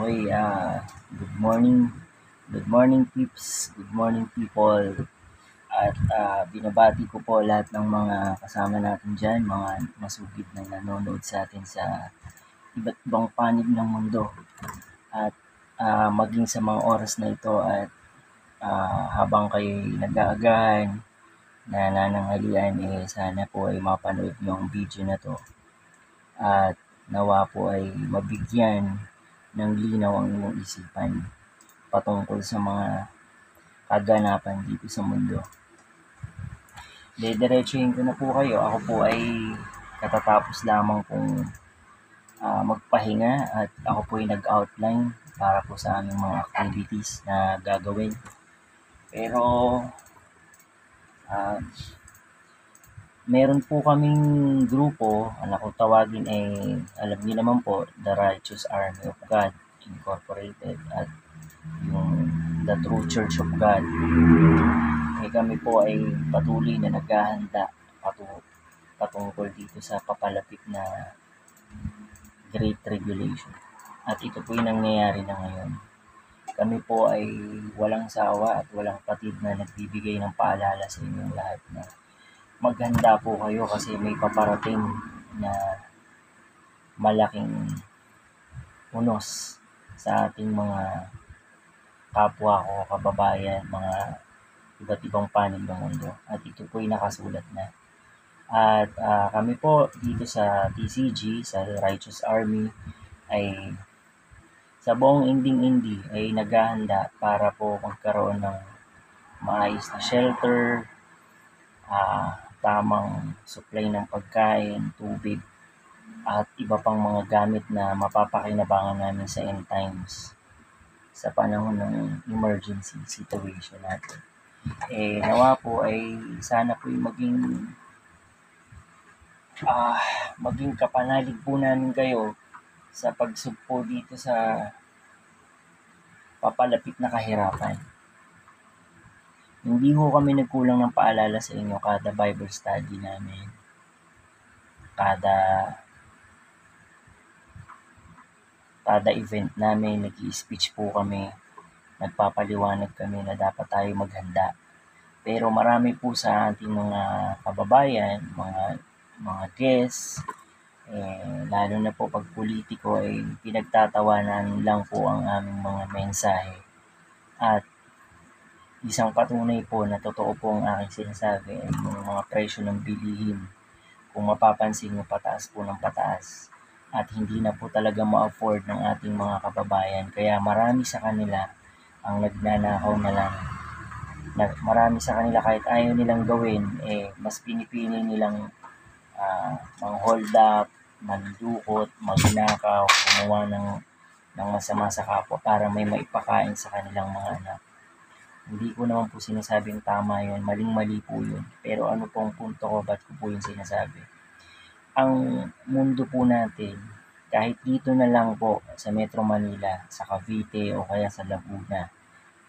Okay, good morning. Good morning, peeps. Good morning, people. At binabati ko po lahat ng mga kasama natin dyan, mga masugid na nanonood sa atin sa iba't ibang panig ng mundo. At maging sa mga oras na ito at habang kayo nag-aagahan, na nananghalian, sana po ay mapanood nyo ang video na to. At nawa po ay mabigyan ng linaw ang inyong isipan patungkol sa mga kaganapan dito sa mundo. Diretsuhin ko na po kayo. Ako po ay katatapos lamang pong magpahinga at ako po ay nag-outline para po sa aming mga activities na gagawin. Pero meron po kaming grupo, kung tawagin ay alam niyo naman po, The Righteous Army of God Incorporated at yung The True Church of God. Kami po ay patuloy na naghahanda patungkol dito sa papalapit na Great Tribulation. At ito po yung nangyayari na ngayon. Kami po ay walang sawa at walang patid na nagbibigay ng paalala sa inyong lahat na maghanda po kayo kasi may paparating na malaking unos sa ating mga kapwa ko, kababayan, mga iba't ibang panig ng mundo. At ito po ay nakasulat na. At kami po dito sa TCG, sa Righteous Army, ay sa buong inding-indi ay naghahanda para po magkaroon ng maayos na shelter, tamang supply ng pagkain, tubig, at iba pang mga gamit na mapapakinabangan namin sa end times sa panahon ng emergency situation natin. Nawa po ay sana po maging kapanalig po namin kayo sa pagsugpo dito sa papalapit na kahirapan. Hindi ho kami nagkulang ng paalala sa inyo kada Bible study namin, kada event namin, nag-i-speech po kami, nagpapaliwanag kami na dapat tayo maghanda. Pero marami po sa ating mga kababayan, mga guests, lalo na po pag politiko ay pinagtatawanan lang po ang aming mga mensahe. At isang patunay po na totoo po ang aking sinasabi ay yung mga presyo ng bilihin. Kung mapapansin nyo, pataas po ng pataas. At hindi na po talaga ma-afford ng ating mga kababayan. Kaya marami sa kanila ang nagnanakaw na lang. Marami sa kanila kahit ayaw nilang gawin, mas pinipili nilang mang-hold up, mandukot, magnakaw, gumawa ng masama sa kapwa para may maipakain sa kanilang mga anak. Hindi ko naman po sinasabing tama yun, maling-mali po yun. Pero ano pong punto ko, ba't ko po yun sinasabi? Ang mundo po natin, kahit dito na lang po sa Metro Manila, sa Cavite o kaya sa Laguna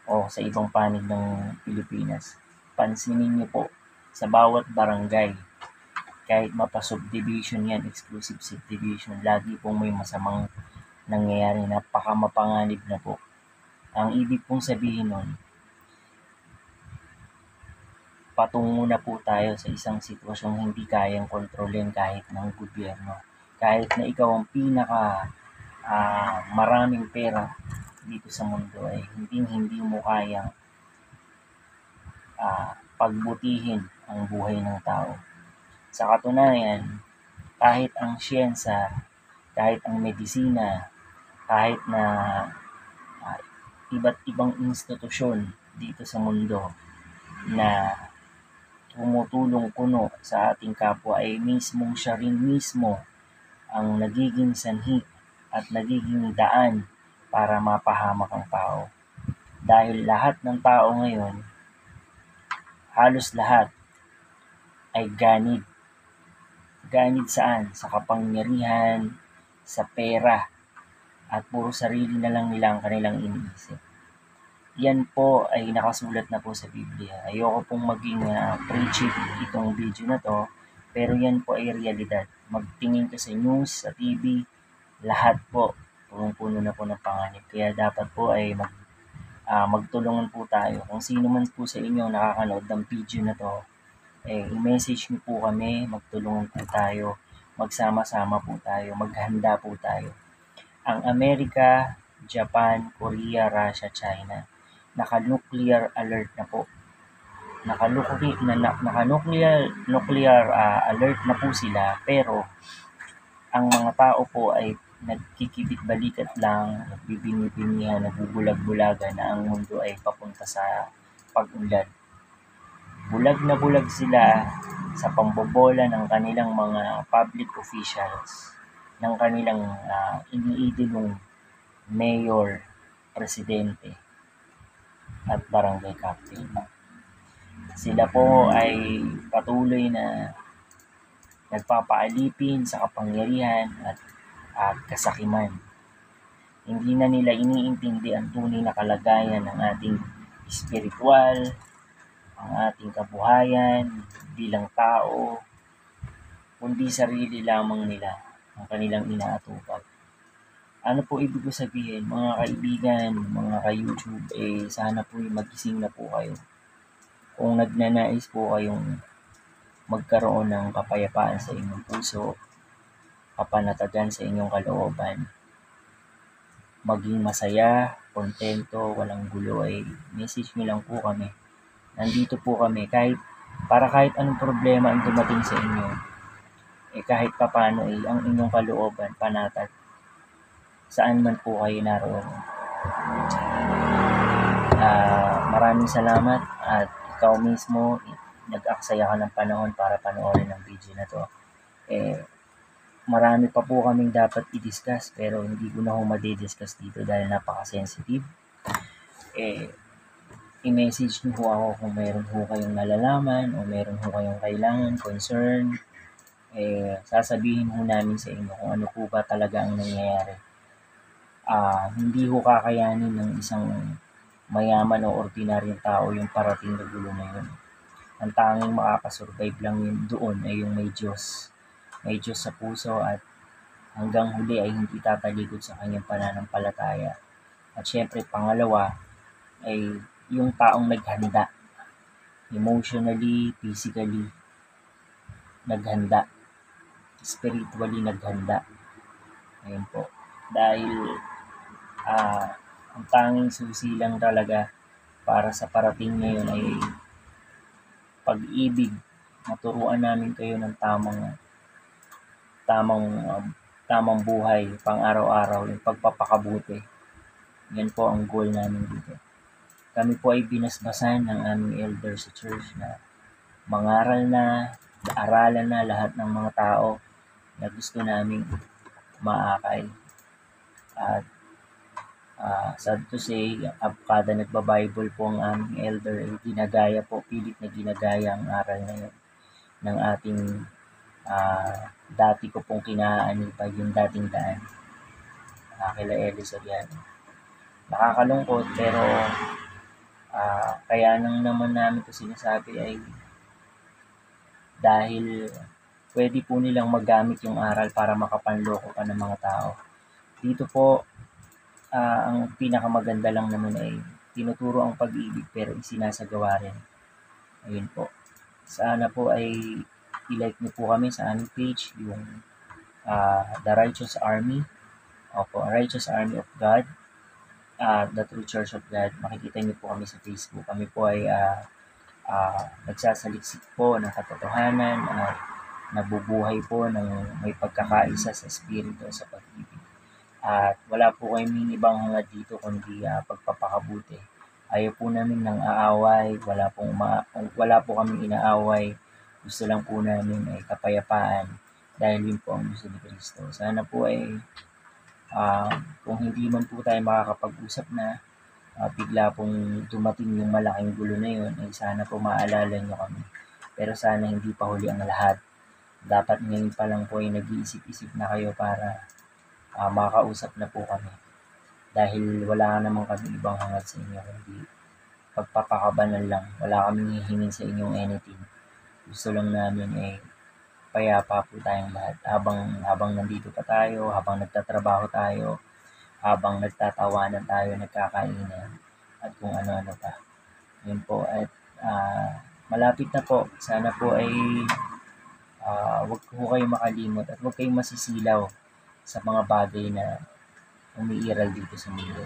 o sa ibang panig ng Pilipinas, pansinin niyo po sa bawat barangay, kahit mapa-subdivision yan, exclusive subdivision, lagi pong may masamang nangyayari, napakamapanganib na po. Ang ibig pong sabihin nun, patungo na po tayo sa isang sitwasyong hindi kayang kontrolin kahit ng gobyerno. Kahit na ikaw ang maraming pera dito sa mundo ay hindi mo kayang pagbutihin ang buhay ng tao. Sa katunayan, kahit ang siyensa, kahit ang medisina, kahit na iba't ibang institusyon dito sa mundo na tumutulong kuno sa ating kapwa ay siya rin mismo ang nagiging sanhi at nagiging daan para mapahamak ang tao. Dahil lahat ng tao ngayon, halos lahat, ay ganid. Ganid saan? Sa kapangyarihan, sa pera, at puro sarili na lang nila ang kanilang iniisip. Yan po ay nakasulat na po sa Biblia. Ayoko pong maging preachy itong video na to, pero yan po ay realidad. Magtingin ka sa news, sa TV, lahat po punong-puno na po ng panganib. Kaya dapat po ay magtulungan po tayo. Kung sino man po sa inyo nakakanood ng video na 'to, i-message niyo po kami, magtulungan po tayo, magsama-sama po tayo, maghanda po tayo. Ang Amerika, Japan, Korea, Russia, China, naka-nuclear alert na po. Naka-nuclear alert na po sila, pero ang mga tao po ay nagkikibit-balikat lang, nagbibingi-bingihan, nagbubulag-bulagan na ang mundo ay papunta sa pag-unlad. Bulag na bulag sila sa pambobola ng kanilang mga public officials, ng kanilang iniidolong mayor, presidente, at barangay captain. Sila po ay patuloy na nagpapaalipin sa kapangyarihan at kasakiman. Hindi na nila iniintindi ang tunay na kalagayan ng ating espiritual, ang ating kabuhayan bilang tao, kundi sarili lamang nila ang kanilang inaatupag. Ano po ibig ko sabihin, mga kaibigan, mga ka-YouTube, sana po magising na po kayo. Kung nagnanais po kayong magkaroon ng kapayapaan sa inyong puso, kapanatagan sa inyong kalooban, maging masaya, kontento, walang gulo, message nyo lang po kami. Nandito po kami kahit anong problema ang dumating sa inyo, kahit papano ang inyong kalooban panatag saan man po kayo naroon. Maraming salamat at ikaw mismo nag-aksaya ka ng panahon para panoorin ang video na to. Marami pa po kaming dapat i-discuss pero hindi ko na ho madi-discuss dito dahil napaka-sensitive. I-message niyo ho ako kung meron ho kayong nalalaman o meron ho kayong kailangan, concern. Sasabihin ho namin sa inyo kung ano po ba talaga ang nangyayari. Hindi ho kakayanin ng isang mayaman o ordinaryong tao yung parating na gulo na yun. Ang tanging makakasurvive lang yun doon ay yung may Diyos. May Diyos sa puso at hanggang huli ay hindi tatalikod sa kanyang pananampalataya. At syempre, pangalawa ay yung taong naghanda. Emotionally, physically, naghanda. Spiritually, naghanda. Ayun po. Dahil ang tanging susi lang talaga para sa parating ngayon ay pag-ibig. Maturuan namin kayo ng tamang buhay, pang araw-araw, yung pagpapakabuti. Yan po ang goal namin dito. Kami po ay binasbasan ng aming elder sa church na mangaral na, aralan na lahat ng mga tao na gusto naming maakay. At sad to say, kada nagba-Bible po ang aming elder, ginagaya po, pilit na ginagaya ang aral na yun ng ating dati ko pong kinaanipag yung dating daan. Kila Eli Soriano. Nakakalungkot pero kaya nang naman namin ito sinasabi ay dahil pwede po nilang magamit yung aral para makapanloko pa ng mga tao. Dito po, ang pinakamaganda lang naman ay tinuturo ang pag-ibig pero isinasagawa rin. Ayun po. Sana po ay i-like niyo po kami sa aming page, yung The Righteous Army. Opo, Righteous Army of God. The True Church of God. Makikita niyo po kami sa Facebook. Kami po ay nagsasaliksik po ng katotohanan at nabubuhay po ng may pagkakaisa sa espiritu sa pag-ibig. At wala po kayong ibang hangad dito kundi pagpapakabuti. Ayaw po namin ng aaway, wala po kaming inaaway. Gusto lang po namin ay kapayapaan dahil yun po ang gusto ni Kristo. Sana po ay kung hindi man po tayo makakapag-usap na bigla pong dumating yung malaking gulo na yun, ay sana po maalala nyo kami. Pero sana hindi pa huli ang lahat. Dapat ngayon pa lang po ay nag-iisip-isip na kayo para makausap na po kami. Dahil wala naman kami ibang hangad sa inyo, kundi pagpapakabanal lang. Wala kaming hihingin sa inyong anything. Gusto lang namin payapa po tayong lahat. Habang nandito pa tayo, habang nagtatrabaho tayo, habang nagtatawanan tayo, nagkakainan, at kung ano-ano pa. Yun po at malapit na po. Sana po ay huwag po kayong makalimot at huwag kayong masisilaw sa mga bagay na umiiral dito sa mundo.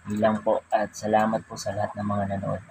Yun lang po at salamat po sa lahat ng mga nanood.